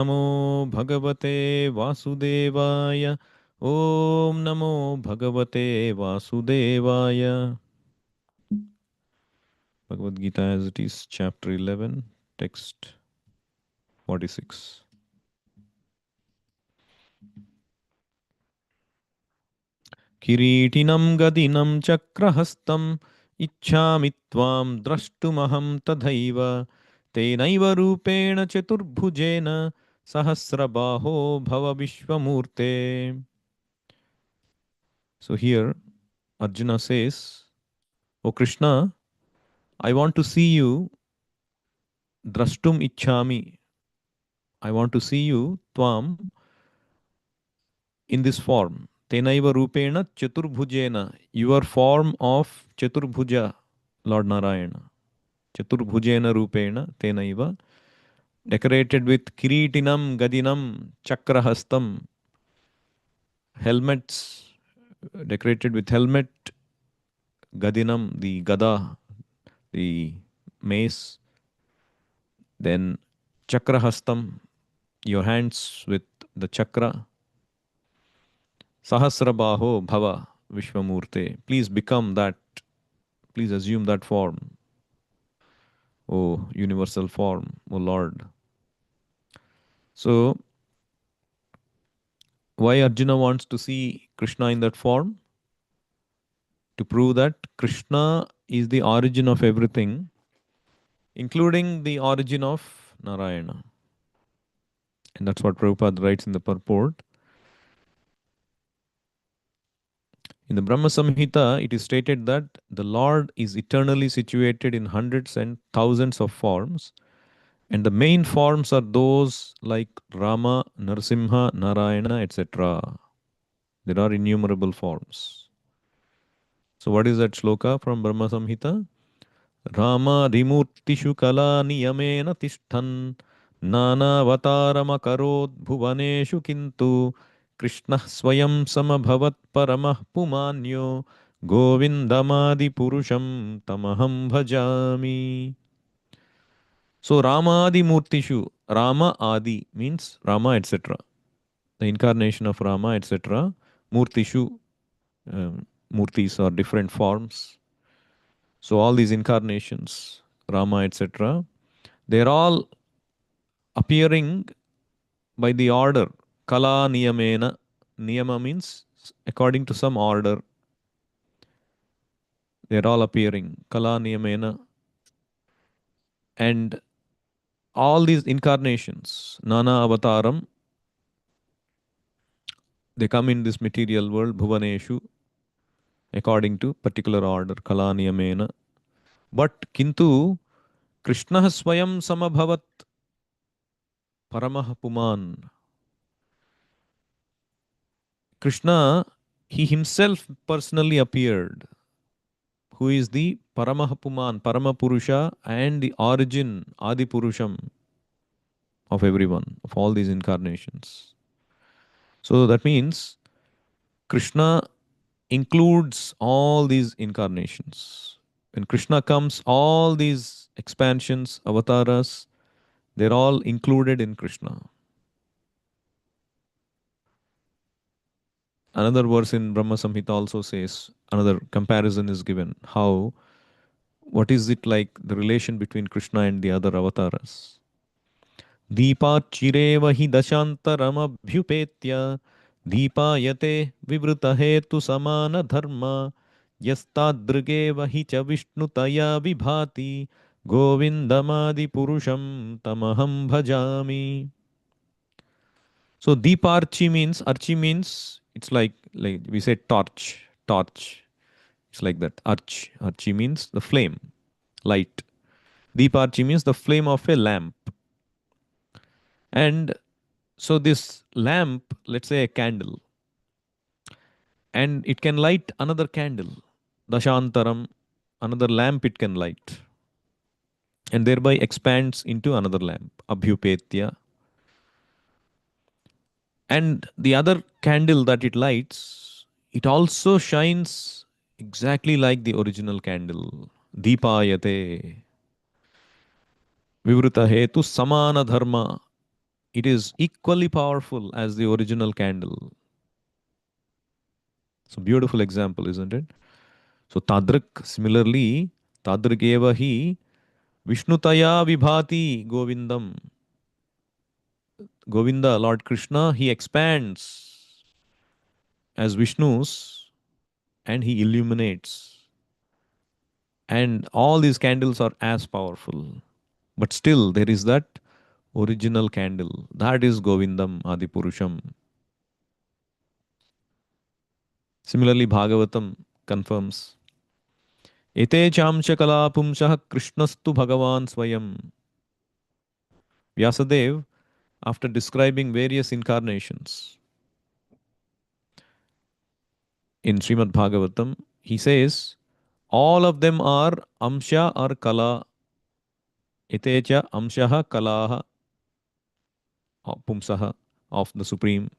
Namo Bhagavate Vasudevaya. Om Namo Bhagavate Vasudevaya. Bhagavad Gita as it is, chapter 11, text 46. Kiritinam gadinam chakrahastam ichhami tvam drashtumaham tadhaiva tenaiva rupena chaturbhujena sahasrabaho bhava vishwamurte. So here Arjuna says, O Krishna, I want to see you, drashtum ichhami. I want to see you, tvam, in this form. Tenaiva rupena chaturbhujena, your form of Chaturbhuja, Lord Narayana. Chaturbhujena rupena tenaiva, decorated with kiritinam, gadinam, chakrahastam, helmets, decorated with helmet, gadinam, the gada, the mace, then chakrahastam, your hands with the chakra, sahasrabaho bhava vishwamurte. Please become that, please assume that form, O universal form, O Lord. So, why Arjuna wants to see Krishna in that form? To prove that Krishna is the origin of everything, including the origin of Narayana. And that's what Prabhupada writes in the purport. In the Brahma Samhita, it is stated that the Lord is eternally situated in hundreds and thousands of forms, and the main forms are those like Rama, Narasimha, Narayana, etc. There are innumerable forms. So, what is that shloka from Brahma Samhita? रामादिमूर्तिषु कलानियमेन तिष्ठन् नानावतारमकरोद्भुवनेषु किन्तु कृष्णः स्वयं समभवत् परमः पुमान्यो गोविन्दमादिपुरुषं तमहं भजामि. So Ramadimurtishu, Rama Adi means Rama etc. The incarnation of Rama etc. Murtishu, murtis are different forms. So all these incarnations, Rama, etc., they're all appearing by the order. Kala niyamena. Niyama means according to some order. They're all appearing. Kala niyamena. And all these incarnations, Nana Avataram, they come in this material world, Bhuvaneshu, according to particular order. Kala niyamena. But Kintu, Krishna Swayam Samabhavat Paramah Puman. Krishna, he himself personally appeared, who is the Paramahapuman, Paramapurusha, and the origin, Adi Purusham of everyone, of all these incarnations. So that means Krishna includes all these incarnations. When Krishna comes, all these expansions, avatars, they're all included in Krishna. Another verse in Brahma Samhita also says, another comparison is given, how, what is it like, the relation between Krishna and the other avatars? दीपाच्चिरेव हि दशान्तरमभ्युपेत्य दीपायते विवृतहेतु समानधर्म यस्तादृगेव हि च विष्णुतया विभाति गोविन्दमादिपुरुषं तमहं भजामि. So Deeparchi means, Archi means, it's like we say torch, torch. It's like that. Archi means the flame, light. Deeparchi means the flame of a lamp. And so this lamp, let's say a candle, and it can light another candle, Dashantaram, another lamp it can light, and thereby expands into another lamp, Abhyupetya. And the other candle that it lights, it also shines exactly like the original candle. Deepayate. Vivruta hetu samana dharma. it is equally powerful as the original candle. It's a beautiful example, isn't it? So Tadrik, similarly, Tadrik eva hi Vishnutaya vibhati Govindam. Govinda, Lord Krishna, he expands as Vishnu's and he illuminates. And all these candles are as powerful. But still, there is that original candle. That is Govindam Adipurusham. Similarly, Bhagavatam confirms Ete chamcha kala pumsah Krishnastu Bhagavan Swayam. Vyasadev, after describing various incarnations in Srimad Bhagavatam, he says, all of them are amsha or kala. Itecha amshaha kalaha pumsaha of the Supreme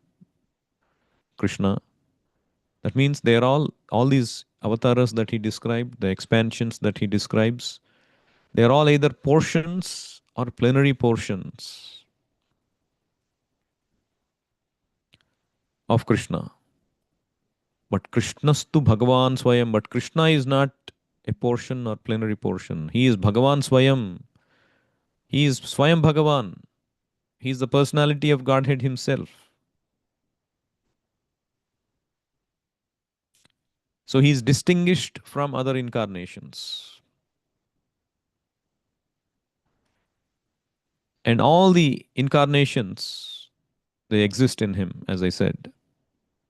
Krishna. That means they are all these avatars that he described, the expansions that he describes, they are all either portions or plenary portions of Krishna. But Krishnastu Bhagavan Swayam. But Krishna is not a portion or plenary portion. He is Bhagavan Swayam. He is Swayam Bhagavan. He is the personality of Godhead himself. So he is distinguished from other incarnations. And all the incarnations, they exist in him, as I said,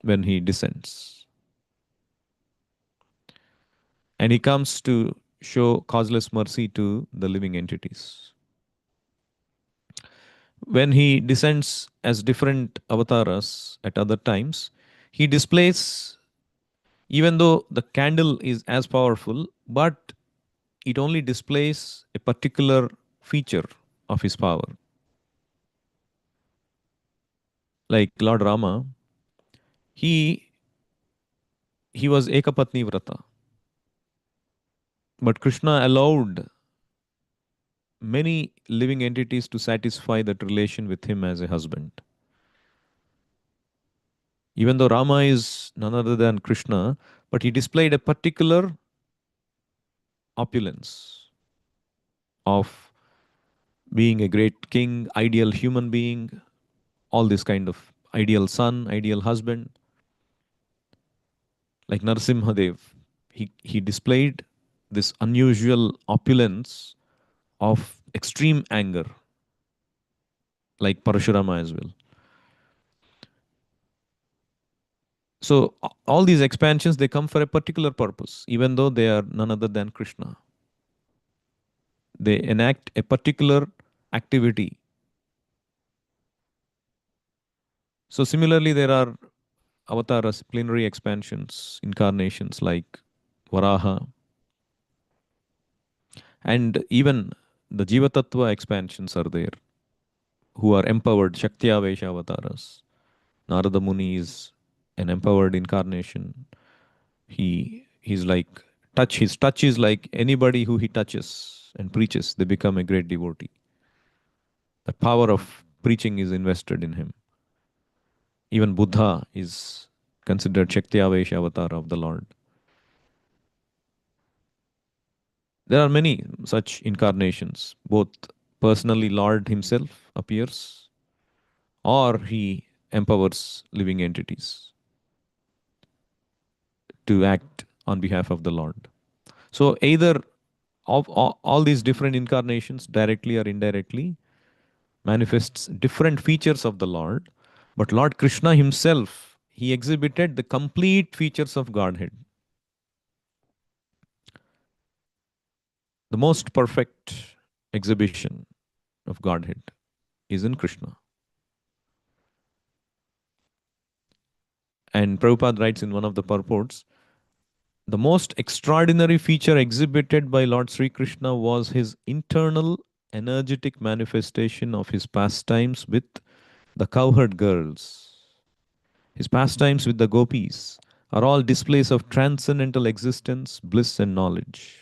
when he descends. And he comes to show causeless mercy to the living entities. When he descends as different avatars at other times, he displays, even though the candle is as powerful, but it only displays a particular feature of his power. Like Lord Rama, he he was Ekapatni Vrata. But Krishna allowed many living entities to satisfy that relation with him as a husband. Even though Rama is none other than Krishna, but he displayed a particular opulence of being a great king, ideal human being, all this kind of ideal son, ideal husband. Like Narasimhadev, he displayed this unusual opulence of extreme anger, like Parashurama as well. So all these expansions, they come for a particular purpose, even though they are none other than Krishna. They enact a particular activity. So similarly, there are avatars, plenary expansions, incarnations like Varaha, and even the Jiva Tattva expansions are there, who are empowered, Shaktya avatars. Narada Muni is an empowered incarnation. He's like his touch is like anybody who he touches and preaches, they become a great devotee. The power of preaching is invested in him. Even Buddha is considered Shaktya avatar of the Lord. There are many such incarnations. Both personally Lord himself appears, or he empowers living entities to act on behalf of the Lord. So either of all these different incarnations, directly or indirectly, manifests different features of the Lord. But Lord Krishna himself, he exhibited the complete features of Godhead. The most perfect exhibition of Godhead is in Krishna. And Prabhupada writes in one of the purports, the most extraordinary feature exhibited by Lord Sri Krishna was his internal energetic manifestation of his pastimes with the cowherd girls. His pastimes with the gopis are all displays of transcendental existence, bliss, and knowledge.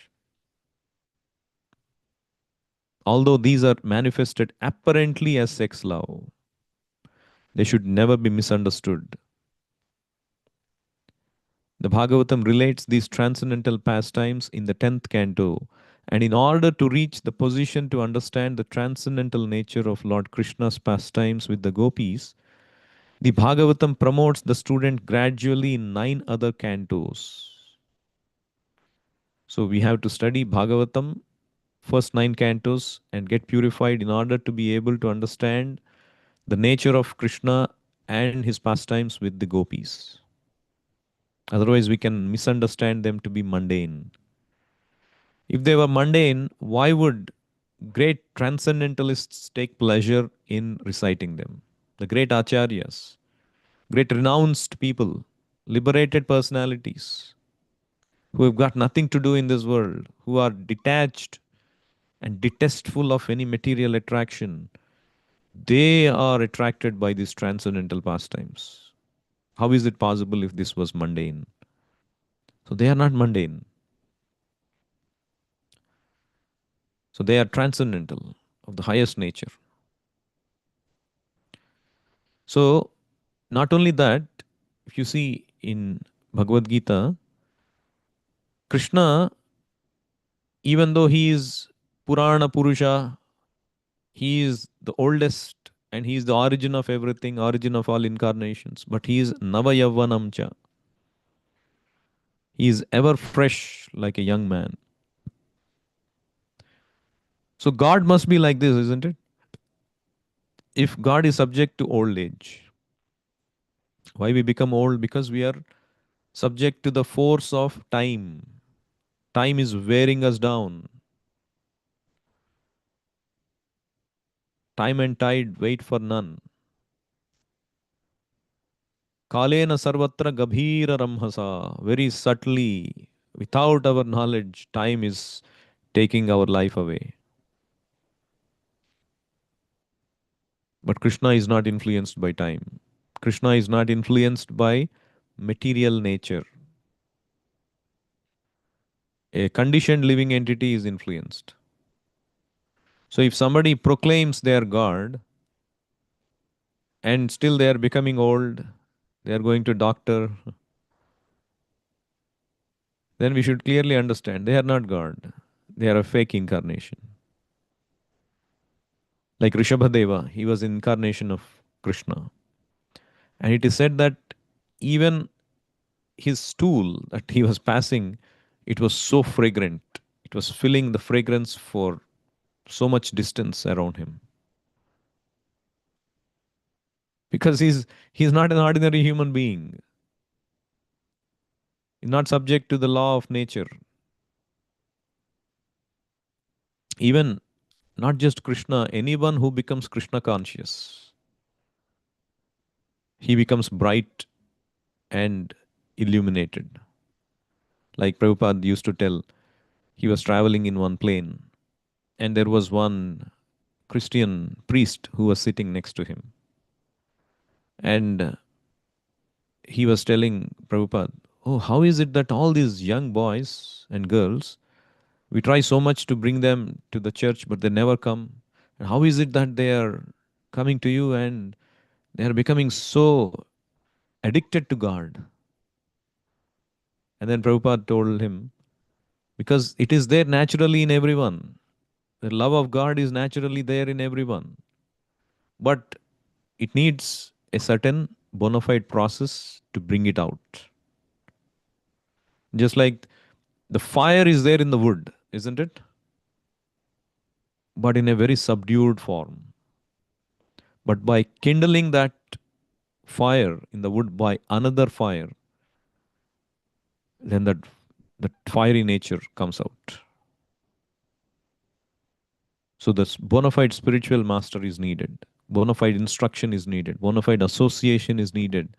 Although these are manifested apparently as sex love, They should never be misunderstood. The Bhagavatam relates these transcendental pastimes in the 10th canto. And in order to reach the position to understand the transcendental nature of Lord Krishna's pastimes with the gopis, the Bhagavatam promotes the student gradually in 9 other cantos. So we have to study Bhagavatam, first 9 cantos, and get purified in order to be able to understand the nature of Krishna and his pastimes with the gopis. Otherwise, we can misunderstand them to be mundane. If they were mundane, why would great transcendentalists take pleasure in reciting them? The great acharyas, great renounced people, liberated personalities who have got nothing to do in this world, who are detached and detestful of any material attraction, they are attracted by these transcendental pastimes. How is it possible if this was mundane? So they are not mundane. So they are transcendental, of the highest nature. So not only that, if you see in Bhagavad Gita, Krishna, even though he is Purana Purusha, he is the oldest and he is the origin of everything, origin of all incarnations, but he is Navayavanamcha. He is ever fresh like a young man. So God must be like this, isn't it? If God is subject to old age, why we become old? Because we are subject to the force of time. Time is wearing us down. Time and tide wait for none. Kalena sarvatra gabhira ramhasa. Very subtly, without our knowledge, time is taking our life away. But Krishna is not influenced by time. Krishna is not influenced by material nature. A conditioned living entity is influenced. So if somebody proclaims they are God and still they are becoming old, they are going to doctor, then we should clearly understand they are not God. They are a fake incarnation. Like Rishabhadeva, he was incarnation of Krishna. And it is said that even his stool that he was passing, it was so fragrant. It was filling the fragrance for so much distance around him. Because he's not an ordinary human being. He's not subject to the law of nature. Even not just Krishna, anyone who becomes Krishna conscious, he becomes bright and illuminated. Like Prabhupada used to tell, he was traveling in one plane and there was one Christian priest who was sitting next to him. And he was telling Prabhupada, oh, how is it that all these young boys and girls, we try so much to bring them to the church, but they never come? And how is it that they are coming to you and they are becoming so addicted to God? And then Prabhupada told him, because it is there naturally in everyone. The love of God is naturally there in everyone. But it needs a certain bona fide process to bring it out. Just like the fire is there in the wood, isn't it? But in a very subdued form. But by kindling that fire in the wood by another fire, then that fiery nature comes out. So this bona fide spiritual master is needed. Bona fide instruction is needed. Bona fide association is needed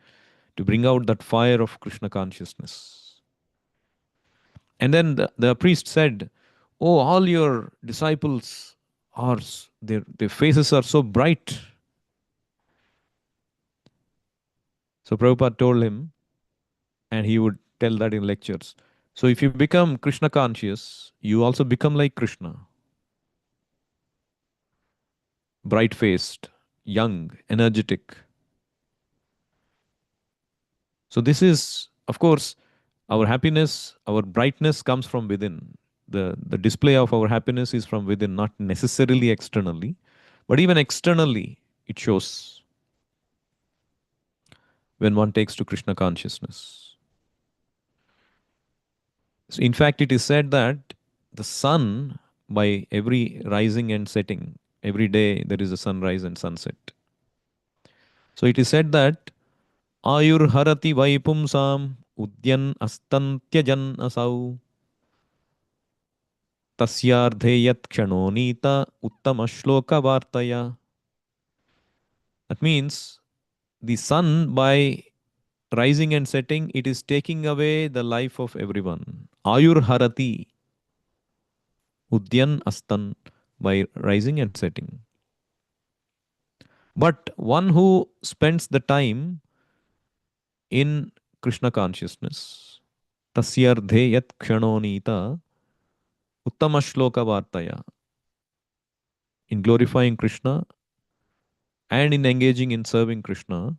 to bring out that fire of Krishna consciousness. And then the priest said, oh, all your disciples are, their faces are so bright. So Prabhupada told him, and he would tell that in lectures. So if you become Krishna conscious, you also become like Krishna. Bright faced, young, energetic. So this is, of course, our happiness, our brightness comes from within. The display of our happiness is from within, not necessarily externally, but even externally, it shows when one takes to Krishna consciousness. So in fact, it is said that the sun, by every rising and setting, every day there is a sunrise and sunset. So it is said that Ayur harati vaipumsam udyan astantyajan asau tasyardhe yat kshanonita uttama shloka vartaya. That means the sun, by rising and setting, it is taking away the life of everyone. Ayur harati udyan astan, by rising and setting. But one who spends the time in Krishna consciousness, tasyardhe yat kshanonita uttama shloka vartaya, in glorifying Krishna and in engaging in serving Krishna,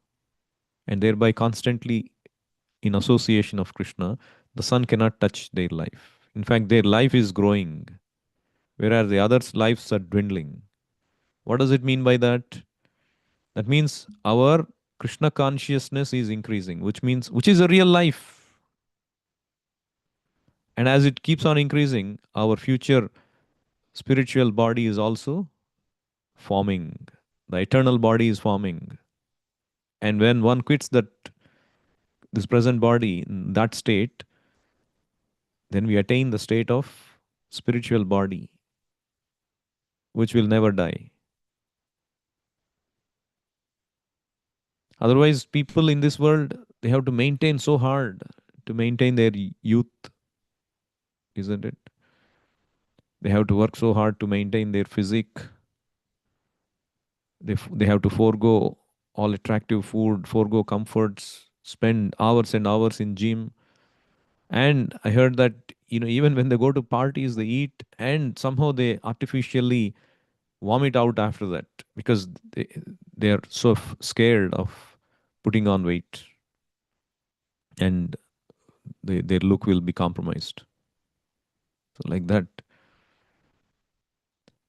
and thereby constantly in association of Krishna, the sun cannot touch their life. In fact, their life is growing, whereas the others' lives are dwindling. What does it mean by that? That means our Krishna consciousness is increasing, which is a real life. And as it keeps on increasing, our future spiritual body is also forming. The eternal body is forming. And when one quits this present body in that state, then we attain the state of spiritual body, which will never die. Otherwise, people in this world, they have to maintain so hard to maintain their youth, isn't it? They have to work so hard to maintain their physique. They have to forego all attractive food, forego comforts, spend hours and hours in gym. And I heard that, even when they go to parties, they eat and somehow they artificially vomit out after that because they are so scared of putting on weight, and their look will be compromised. So like that.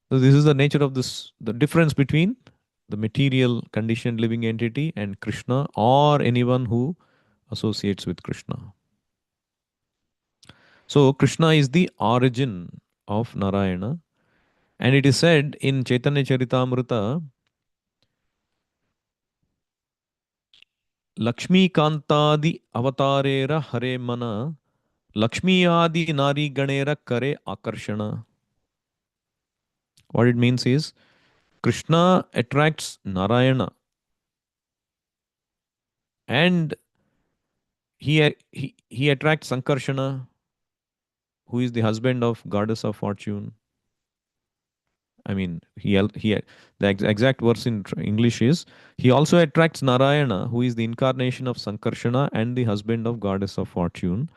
So this is the nature of this, the difference between the material conditioned living entity and Krishna, or anyone who associates with Krishna. So Krishna is the origin of Narayana, and it is said in Chaitanya Charitamrita, Lakshmi Kantadi Avatarera Hare Mana Lakshmi Adi Nari Ganera Kare Akarshana. What it means is Krishna attracts Narayana, and he attracts Sankarshana, who is the husband of goddess of fortune. I mean, the exact verse in English is he also attracts Narayana, who is the incarnation of Sankarshana and the husband of goddess of fortune.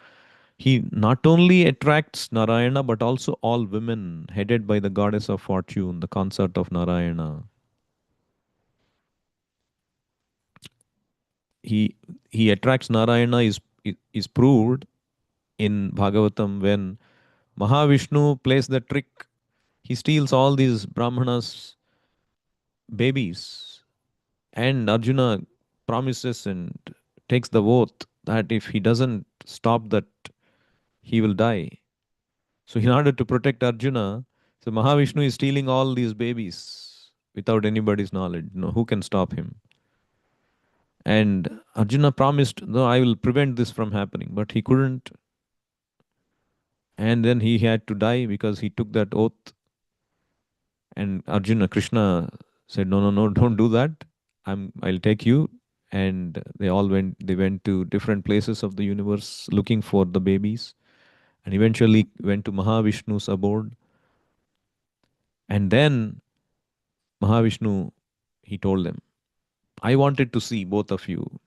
He not only attracts Narayana, but also all women headed by the goddess of fortune, the consort of Narayana. He he attracts Narayana is proved in Bhagavatam when Mahavishnu plays the trick. He steals all these Brahmanas' babies, and Arjuna promises and takes the oath that if he doesn't stop that, he will die. So, in order to protect Arjuna, so Mahavishnu is stealing all these babies without anybody's knowledge. Who can stop him? And Arjuna promised, no, I will prevent this from happening, but he couldn't. And then he had to die because he took that oath. And Krishna said, no, no, no, don't do that. I'll take you. And they went to different places of the universe looking for the babies, and eventually went to Mahavishnu's abode. And then Mahavishnu, he told them, I wanted to see both of you,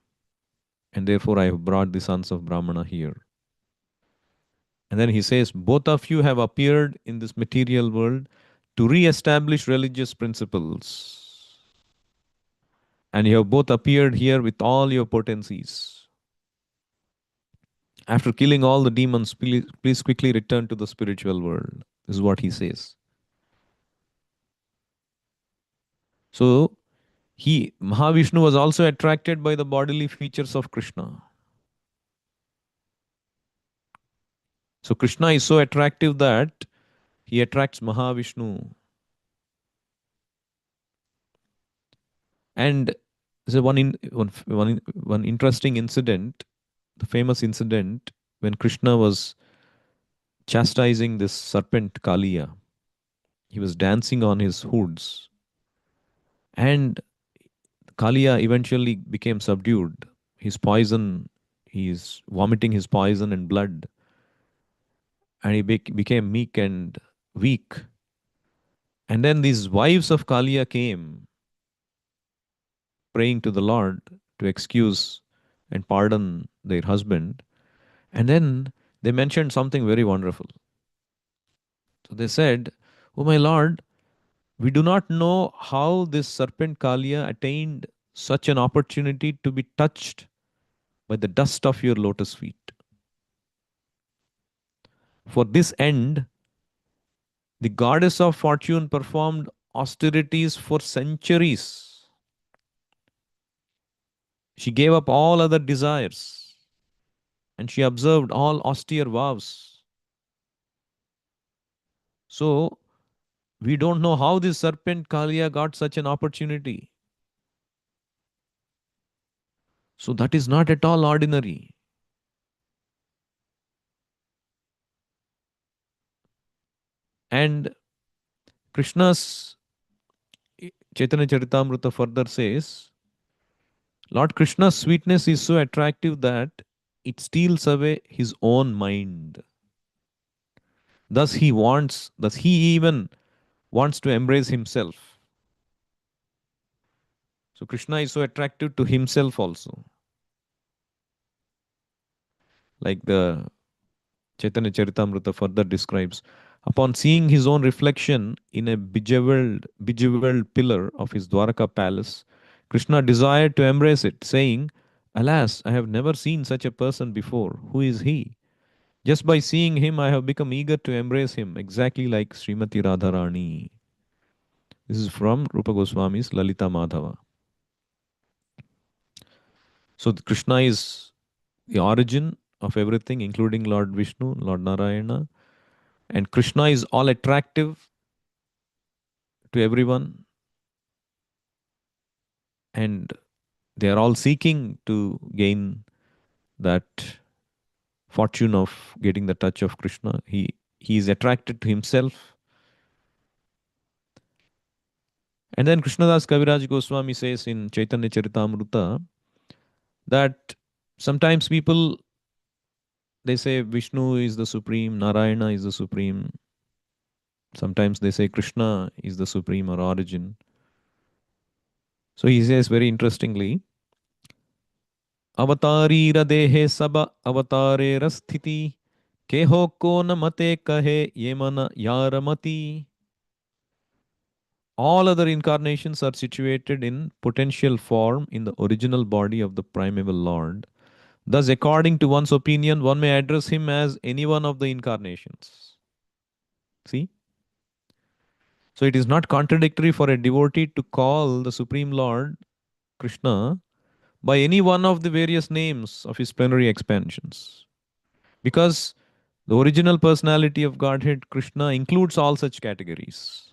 and therefore I have brought the sons of Brahmana here. And then he says, both of you have appeared in this material world to re-establish religious principles. And you have both appeared here with all your potencies. After killing all the demons, please quickly return to the spiritual world. This is what he says. So Mahavishnu was also attracted by the bodily features of Krishna. So Krishna is so attractive that he attracts Mahavishnu. And there's one interesting incident, the famous incident when Krishna was chastising this serpent Kaliya. He was dancing on his hoods, and Kaliya eventually became subdued. His poison, he's vomiting his poison and blood, and he became meek and weak. And then these wives of Kaliya came praying to the Lord to excuse and pardon their husband. And then they mentioned something very wonderful. So they said, "Oh my Lord, we do not know how this serpent Kaliya attained such an opportunity to be touched by the dust of your lotus feet. For this end, the goddess of fortune performed austerities for centuries. She gave up all other desires and she observed all austere vows. So, we don't know how this serpent Kaliya got such an opportunity. So, that is not at all ordinary." And Krishna's Chaitanya Charitamrita further says, Lord Krishna's sweetness is so attractive that it steals away his own mind. Thus he even wants to embrace himself. So Krishna is so attractive to himself also. Like the Chaitanya Charitamrita further describes, upon seeing his own reflection in a bejeweled pillar of his Dwaraka palace, Krishna desired to embrace it, saying, "Alas, I have never seen such a person before. Who is he? Just by seeing him, I have become eager to embrace him, exactly like Srimati Radharani." This is from Rupa Goswami's Lalita Madhava. So Krishna is the origin of everything, including Lord Vishnu, Lord Narayana. And Krishna is all attractive to everyone. And they are all seeking to gain that fortune of getting the touch of Krishna. He is attracted to himself. And then Krishnadas Kaviraj Goswami says in Chaitanya Charitamrita that sometimes people, they say Vishnu is the supreme, Narayana is the supreme. Sometimes they say Krishna is the supreme or origin. So he says very interestingly, अवतारीर देहे सब अवतारेर स्थिति केहो को न मते कहे ये मन यारमति. All other incarnations are situated in potential form in the original body of the primeval Lord. Thus, according to one's opinion, one may address him as any one of the incarnations. See? So it is not contradictory for a devotee to call the Supreme Lord, Krishna, by any one of the various names of his plenary expansions. Because the original personality of Godhead, Krishna, includes all such categories.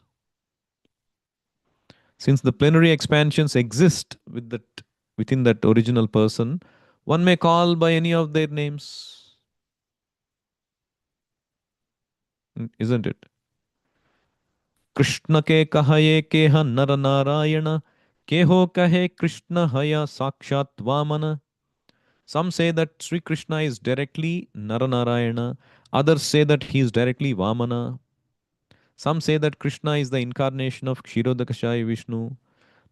Since the plenary expansions exist within that original person, one may call by any of their names. Isn't it? Krishna के कहे के ह नर नारायण के हो कहे कृष्ण हया साक्षात Vaman. Some say that Sri Krishna is directly Naranarayana. Others say that he is directly Vamana. Some say that Krishna is the incarnation of Kshirodakashayi Vishnu.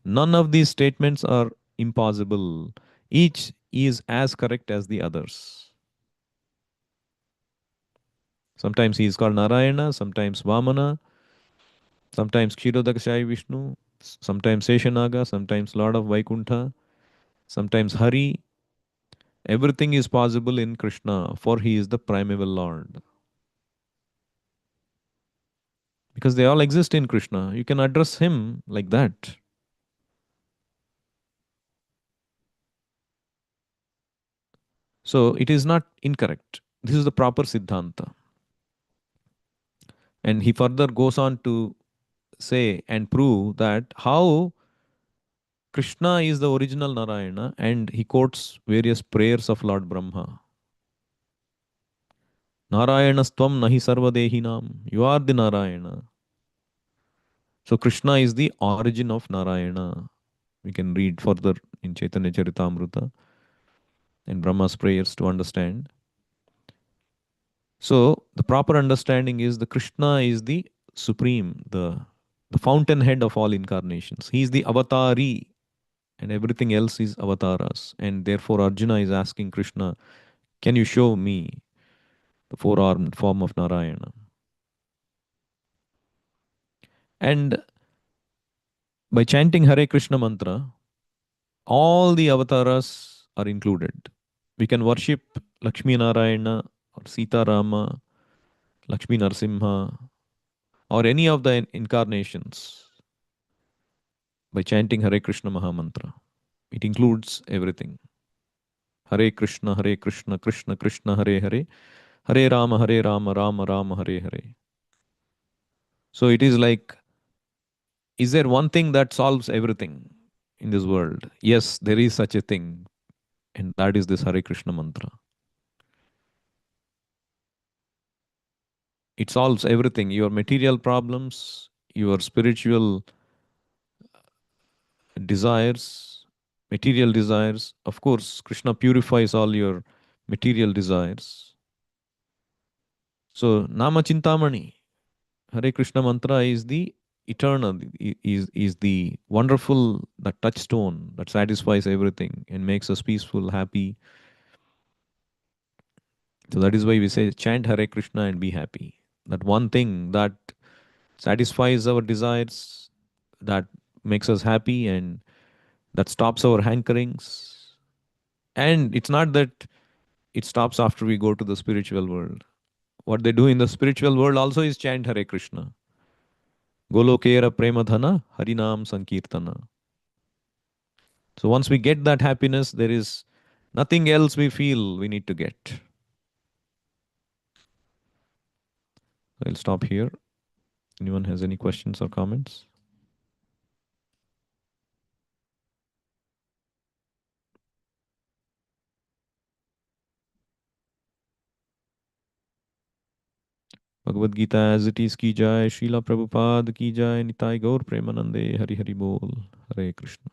None of these statements are impossible. Each is as correct as the others. Sometimes he is called Narayana, sometimes Vamana, sometimes Kshirodakashayi Vishnu, sometimes Seshanaga, sometimes Lord of Vaikuntha, sometimes Hari. Everything is possible in Krishna, for he is the primeval Lord. Because they all exist in Krishna. You can address him like that. So it is not incorrect. This is the proper Siddhanta. And he further goes on to say and prove that how Krishna is the original Narayana, and he quotes various prayers of Lord Brahma. Narayanastvam nahi sarvadehinam. You are the Narayana. So Krishna is the origin of Narayana. We can read further in Chaitanya Charitamrita and Brahma's prayers to understand. So the proper understanding is the Krishna is the supreme, the fountainhead of all incarnations. He is the avatari, and everything else is avatars. And therefore Arjuna is asking Krishna, can you show me the four-armed form of Narayana? And by chanting Hare Krishna mantra, all the avatars are included. We can worship Lakshmi Narayana or Sita Rama, Lakshmi Narsimha, or any of the incarnations by chanting Hare Krishna Mahamantra. It includes everything. Hare Krishna, Krishna Krishna, Hare Hare, Hare Rama, Rama Rama, Hare Hare. So it is like, is there one thing that solves everything in this world? Yes, there is such a thing, and that is this Hare Krishna mantra. It solves everything, your material problems, your spiritual desires, material desires. Of course, Krishna purifies all your material desires. So, Nama Chintamani, Hare Krishna mantra is the eternal, is the wonderful, the touchstone that satisfies everything and makes us peaceful, happy. So that is why we say chant Hare Krishna and be happy. That one thing that satisfies our desires, that makes us happy, and that stops our hankerings. And it's not that it stops after we go to the spiritual world. What they do in the spiritual world also is chant Hare Krishna. Golokera Premadhana Harinam Sankirtana. So once we get that happiness, there is nothing else we feel we need to get. I'll stop here. Anyone has any questions or comments? Bhagavad Gita as it is ki jai, Srila Prabhupada ki jai, Nitai Gaur Premanande, Hari Hari Bol, Hare Krishna.